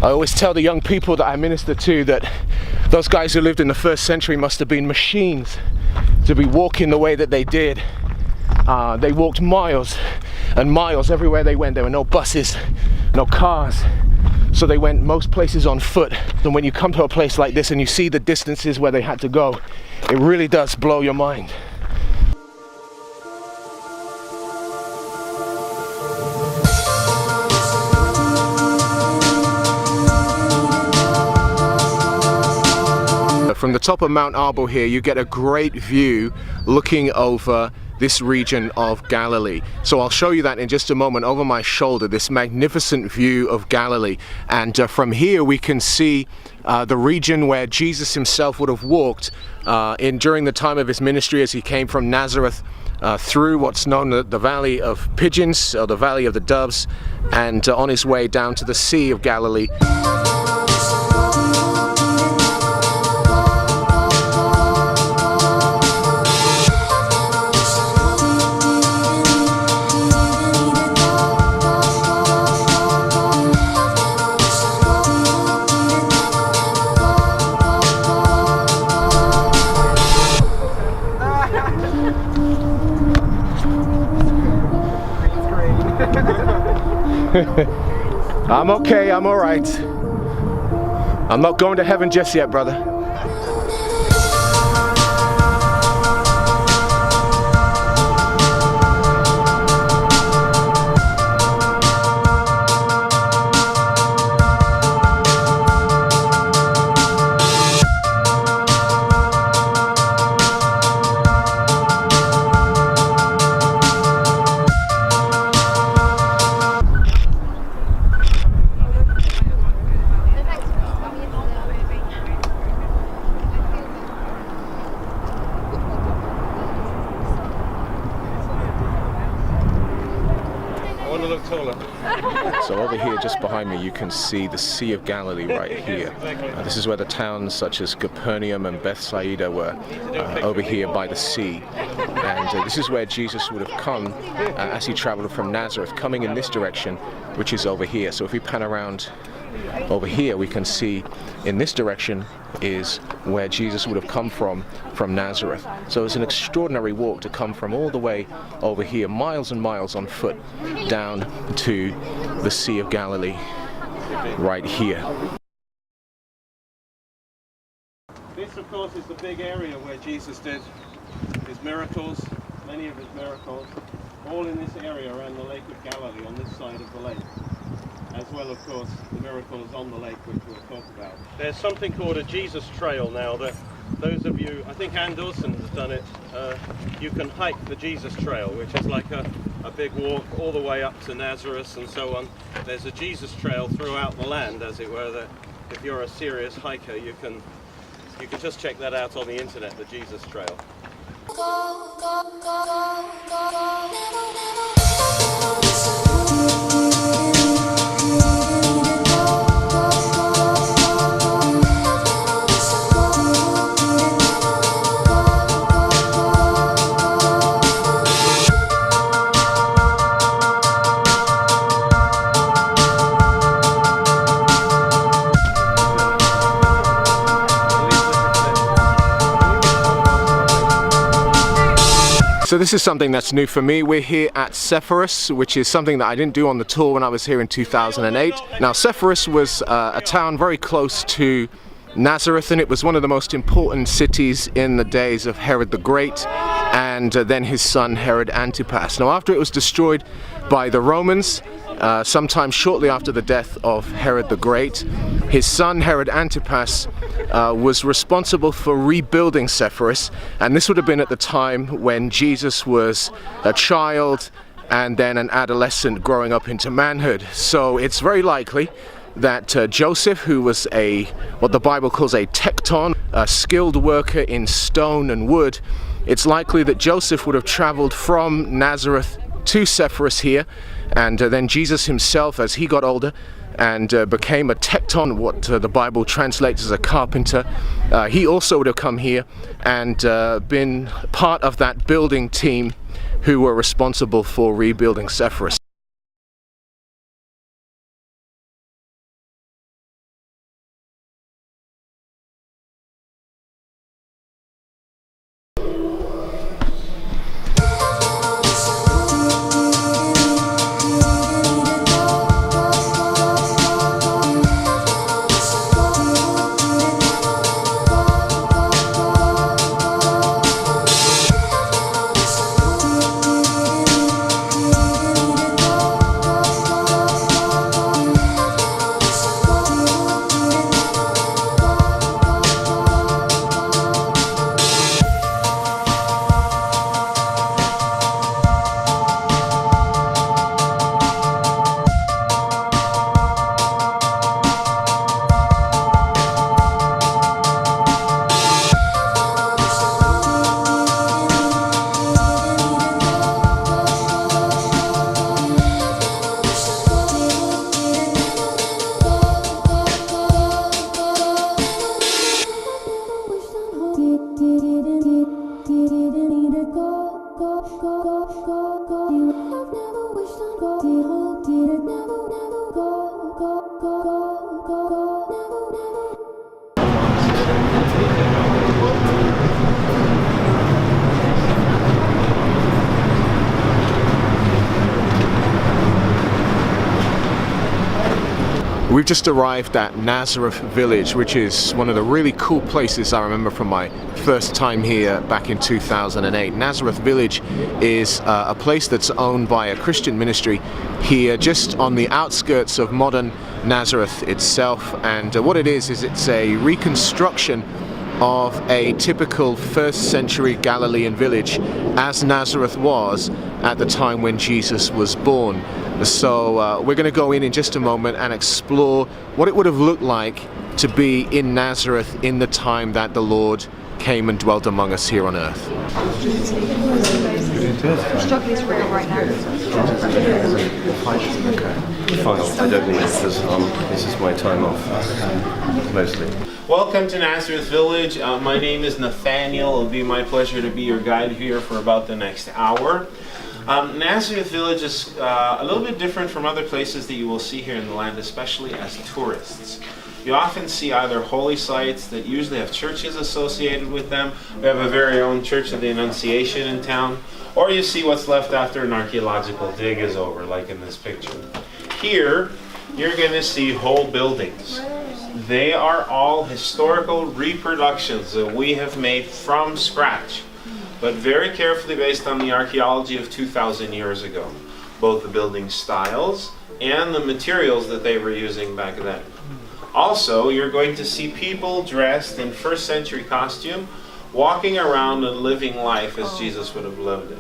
I always tell the young people that I minister to that those guys who lived in the first century must have been machines to be walking the way that they did. They walked miles and miles everywhere they went. There were no buses, no cars, so they went most places on foot. And when you come to a place like this and you see the distances where they had to go, it really does blow your mind. From the top of Mount Arbel here, you get a great view looking over this region of Galilee. So I'll show you that in just a moment over my shoulder, this magnificent view of Galilee. And from here we can see the region where Jesus himself would have walked during the time of his ministry as he came from Nazareth through what's known as the Valley of Pigeons, or the Valley of the Doves, and on his way down to the Sea of Galilee. I'm okay, I'm alright. I'm not going to heaven just yet, brother. So over here just behind me you can see the Sea of Galilee right here. This is where the towns such as Capernaum and Bethsaida were, over here by the sea. And this is where Jesus would have come as he traveled from Nazareth, coming in this direction, which is over here. So if we pan around over here, we can see in this direction is where Jesus would have come from Nazareth. So it's an extraordinary walk to come from all the way over here, miles and miles on foot, down to the Sea of Galilee right here. This, of course, is the big area where Jesus did his miracles, many of his miracles, all in this area around the Lake of Galilee, on this side of the lake. As well, of course, the miracles on the lake, which we'll talk about. There's something called a Jesus Trail now that those of you, I think Ann Dawson's done it, you can hike the Jesus Trail, which is like a big walk all the way up to Nazareth and so on. There's a Jesus Trail throughout the land, as it were, that if you're a serious hiker, you can just check that out on the internet, the Jesus Trail. So this is something that's new for me. We're here at Sepphoris, which is something that I didn't do on the tour when I was here in 2008. Now Sepphoris was a town very close to Nazareth, and it was one of the most important cities in the days of Herod the Great and then his son Herod Antipas. Now after it was destroyed by the Romans, sometime shortly after the death of Herod the Great, his son Herod Antipas was responsible for rebuilding Sepphoris, and this would have been at the time when Jesus was a child and then an adolescent growing up into manhood. So it's very likely that Joseph, who was what the Bible calls a Tekton, a skilled worker in stone and wood, it's likely that Joseph would have traveled from Nazareth to Sepphoris here, and then Jesus himself, as he got older and became a Tekton, what the Bible translates as a carpenter, he also would have come here and been part of that building team who were responsible for rebuilding Sepphoris. We've just arrived at Nazareth Village, which is one of the really cool places I remember from my first time here back in 2008. Nazareth Village is a place that's owned by a Christian ministry here just on the outskirts of modern Nazareth itself, and what it is it's a reconstruction of a typical first century Galilean village as Nazareth was at the time when Jesus was born. So we're going to go in just a moment and explore what it would have looked like to be in Nazareth in the time that the Lord came and dwelt among us here on earth. Struggling is real right now. Fine, I don't think it's because this is my time off, mostly. Welcome to Nazareth Village. My name is Nathaniel. It'll be my pleasure to be your guide here for about the next hour. Nazareth Village is a little bit different from other places that you will see here in the land, especially as tourists. You often see either holy sites that usually have churches associated with them. We have a very own Church of the Annunciation in town. Or you see what's left after an archaeological dig is over, like in this picture. Here, you're going to see whole buildings. They are all historical reproductions that we have made from scratch, but very carefully based on the archaeology of 2,000 years ago. Both the building styles and the materials that they were using back then. Also, you're going to see people dressed in first century costume, walking around and living life as Jesus would have lived it.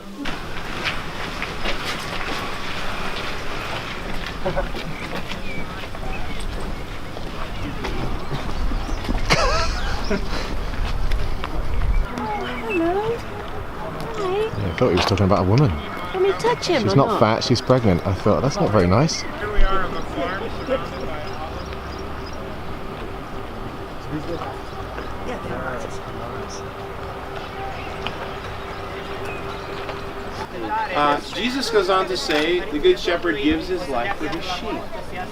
I thought he was talking about a woman. Can we touch him? She's not fat, she's pregnant. I thought, that's not very nice. Here we are on the farm. Jesus goes on to say, the Good Shepherd gives his life for his sheep.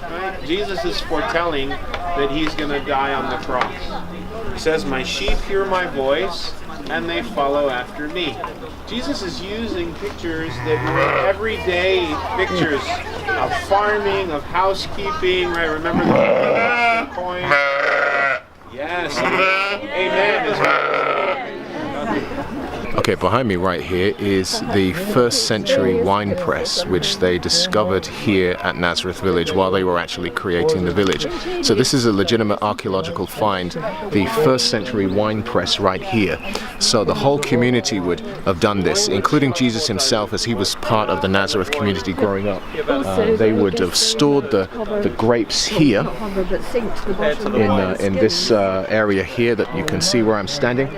Right? Jesus is foretelling that he's going to die on the cross. He says, my sheep hear my voice, and they follow after me. Jesus is using pictures that were everyday pictures of farming, of housekeeping, right? Remember the coin? Yes. Amen. Okay, behind me right here is the first century wine press, which they discovered here at Nazareth Village while they were actually creating the village. So this is a legitimate archaeological find, the first century wine press right here. So the whole community would have done this, including Jesus himself, as he was part of the Nazareth community growing up. They would have stored the grapes here in this area here that you can see where I'm standing.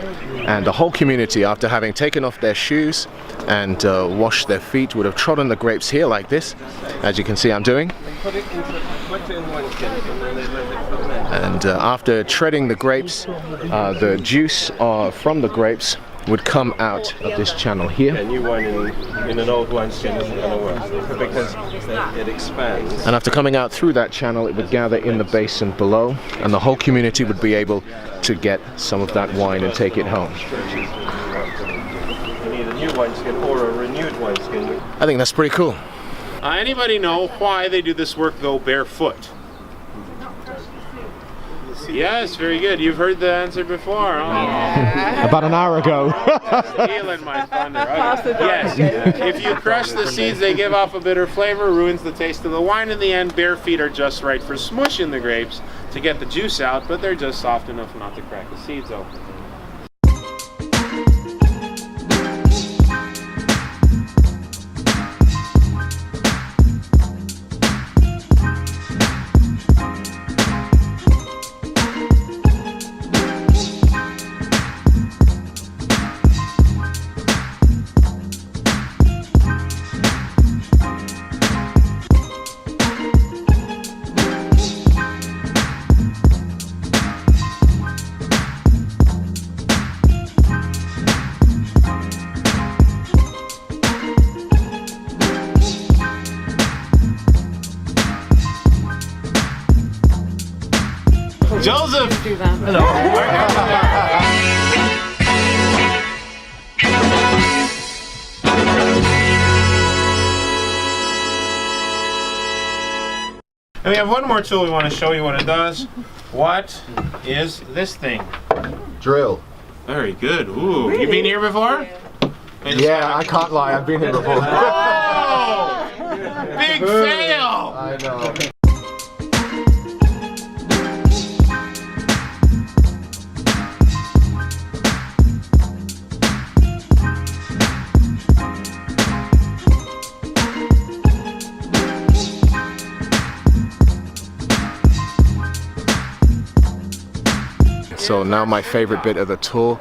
And the whole community, after having taken off their shoes and washed their feet, would have trodden the grapes here like this, as you can see I'm doing. And after treading the grapes, the juice from the grapes would come out of this channel here. A new wine in an old wineskin isn't going to work because it expands. And after coming out through that channel, it would gather in the basin below, and the whole community would be able to get some of that wine and take it home. You need a new wineskin or a renewed wineskin. I think that's pretty cool. Anybody know why they do this work though barefoot? Yes, very good. You've heard the answer before. Oh. About an hour ago. Stealing my thunder. Okay. Yes. If you crush the seeds, they give off a bitter flavor, ruins the taste of the wine. In the end, bare feet are just right for smushing the grapes to get the juice out, but they're just soft enough not to crack the seeds open. Joseph! Hello. And we have one more tool we want to show you what it does. What is this thing? Drill. Very good. Ooh, you been here before? Yeah, I can't lie, I've been here before. Oh! Big fail! I know. So now my favorite bit of the tour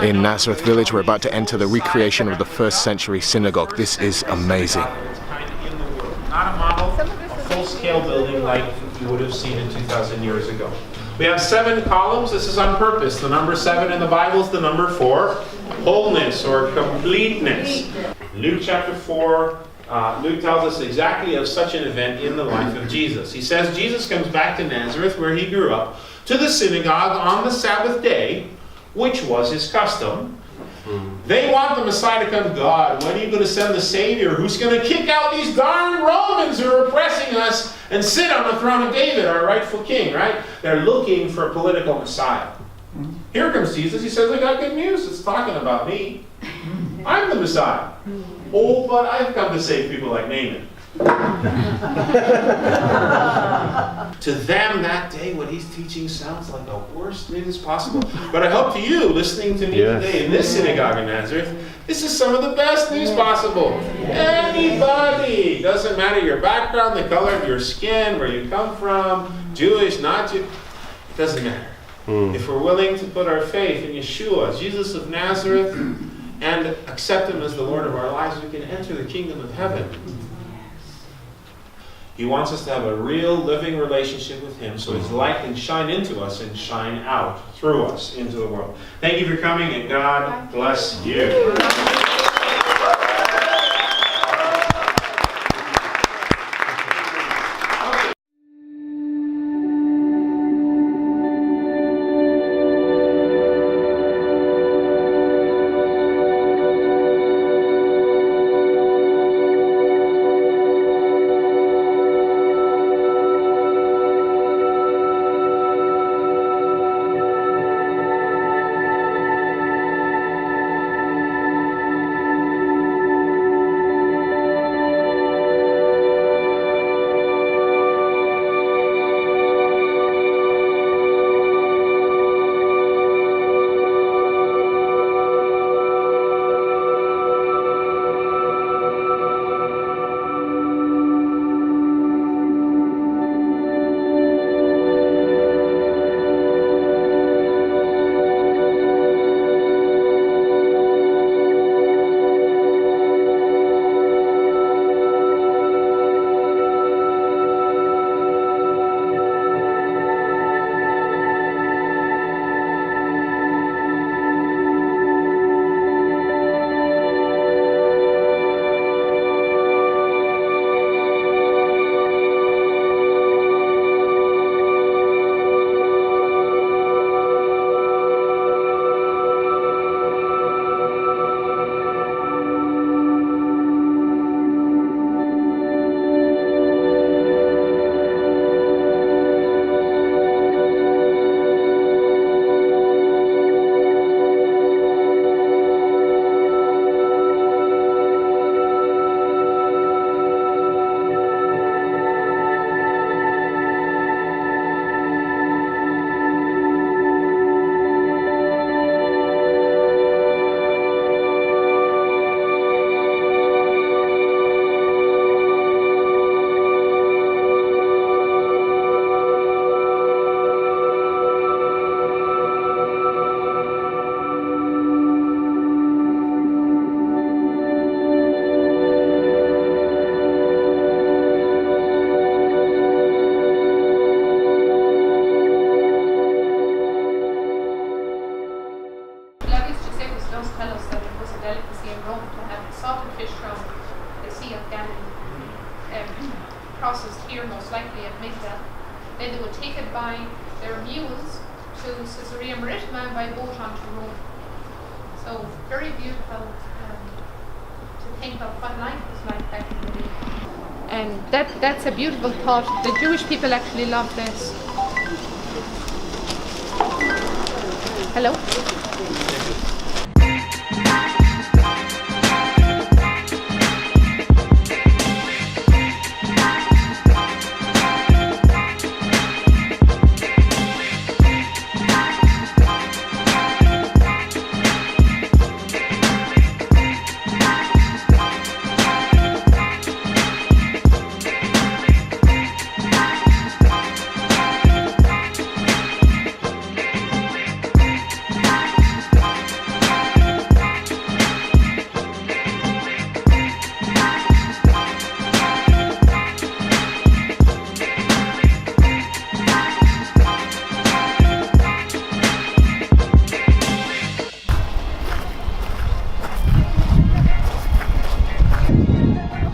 in Nazareth village. We're about to enter the recreation of the first century synagogue. This is amazing. Not a model, a full-scale building like you would have seen in 2,000 years ago. We have 7 columns. This is on purpose. The number 7 in the Bible is the number for wholeness or completeness. Luke chapter 4, Luke tells us exactly of such an event in the life of Jesus. He says Jesus comes back to Nazareth, where he grew up, to the synagogue on the Sabbath day, which was his custom. They want the Messiah to come. God, when are you going to send the Savior who's going to kick out these darn Romans who are oppressing us and sit on the throne of David, our rightful king, right? They're looking for a political Messiah. Here comes Jesus. He says, I got good news. It's talking about me. I'm the Messiah. Oh, but I've come to save people like Naaman. To them that day, what he's teaching sounds like the worst news possible. But I hope to you, listening to me today in this synagogue in Nazareth, this is some of the best news possible. Anybody, doesn't matter your background, the color of your skin, where you come from, Jewish, not Jewish, it doesn't matter. If we're willing to put our faith in Yeshua, Jesus of Nazareth, and accept him as the Lord of our lives, we can enter the kingdom of heaven. He wants us to have a real living relationship with him so his light can shine into us and shine out through us into the world. Thank you for coming, and God bless you. processed here most likely at Magdala. Then they would take it by their mules to Caesarea Maritima by boat onto Rome. So very beautiful to think of what life was like back in the day. And that's a beautiful thought. The Jewish people actually love this. Hello?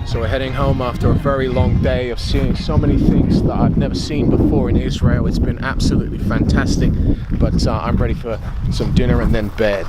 So we're heading home after a very long day of seeing so many things that I've never seen before in Israel. It's been absolutely fantastic, but I'm ready for some dinner and then bed.